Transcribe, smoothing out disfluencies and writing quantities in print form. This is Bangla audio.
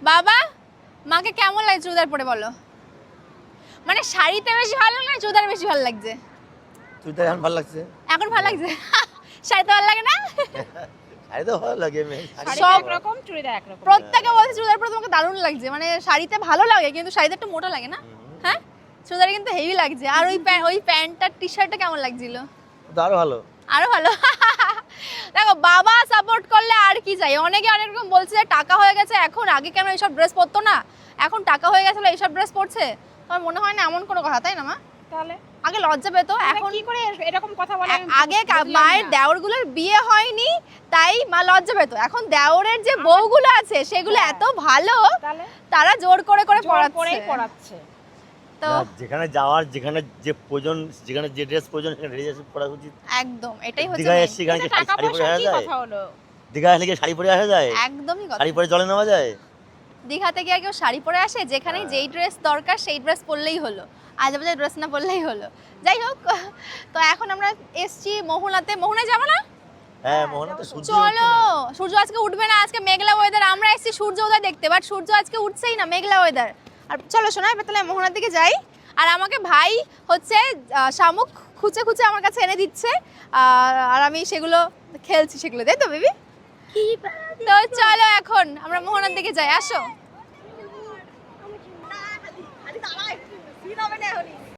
বাবা মাকে কেমন লাগে চুড়িদার পরে বলো? মানে শাড়িতে বেশি ভালো না চুড়িদার বেশি ভালো লাগছে? চুড়িদার এখন ভালো লাগছে। এখন ভালো লাগছে? শাড়িতে ভালো লাগে না? শাড়ি তো ভালো লাগে সব রকম চুড়িদার একরকম। প্রত্যেকে বলছে চুড়িদার পরে তোমাকে দারুণ লাগছে, মানে শাড়িতে ভালো লাগে কিন্তু শাড়িতে একটু মোটা লাগে না? হ্যাঁ চুড়িদারে কিন্তু হেভি লাগছে। আর ওই প্যান্টটার টি শার্টটা কেমন লাগছিল? আরো ভালো। আরো ভালো। দেখো বাবা সাপোর্ট করলে আর কি চাই। অনেকে অনেক রকম বলছে যে টাকা হয়ে গেছে এখন, আগে কেন এইসব ড্রেস পরতো না, এখন টাকা হয়ে গেছে এইসব ড্রেস পরছে। তোমার মনে হয় না এমন কোনো কথা, তাই না মা? তাহলে আগে লজ্জা পেতো, এখন কি করে এরকম কথা বলে? আগে মায়ের দেওরগুলোর বিয়ে হয়নি তাই মা লজ্জা পেতো, এখন দেওরের যে বউগুলো আছে সেগুলো এত ভালো তাহলে তারা জোর করে করে পড়াচ্ছে। তো যেখানে যাওয়ার, যেখানে যে প্রয়োজন, যেখানে যে ড্রেস প্রয়োজন সেখানে ড্রেস পরা উচিত। একদম এটাই হচ্ছে দীঘায় main। এসে সেখানে কি টাকা শাড়ি পরে পয়সা আসা কি যায়? কথা হলো? দীঘায় এসে কি শাড়ি পরে আসা যায়? একদমই কথা। শাড়ি পরে জলে নেওয়া যায়? দীঘাতে গিয়ে কেউ শাড়ি পরে আসে? যেখানে যেই ড্রেস দরকার সেই ড্রেস পরলেই হলো, আজেবাজে ড্রেস না পরলেই হলো। যাই হোক, তো এখন আমরা এসছি মোহনাতে। মোহনায় যাবো না? হ্যাঁ মোহনা তো সূর্য চলো। সূর্য আজকে উঠবে না, আজকে মেঘলা ওয়েদার। আমরা এসেছি সূর্য উদয় দেখতে, বাট সূর্য আজকে উঠছেই না, মেঘলা ওয়েদার। আর চলো শোনা, এবার তাহলে মোহনার দিকে যাই। আর আমাকে ভাই হচ্ছে শামুক খুঁচে খুঁচে আমার কাছে এনে দিচ্ছে, আর আমি সেগুলো খেলছি, সেগুলো তাই তো বেবি? তো চলো এখন আমরা মোহনার দিকে যাই, আসো।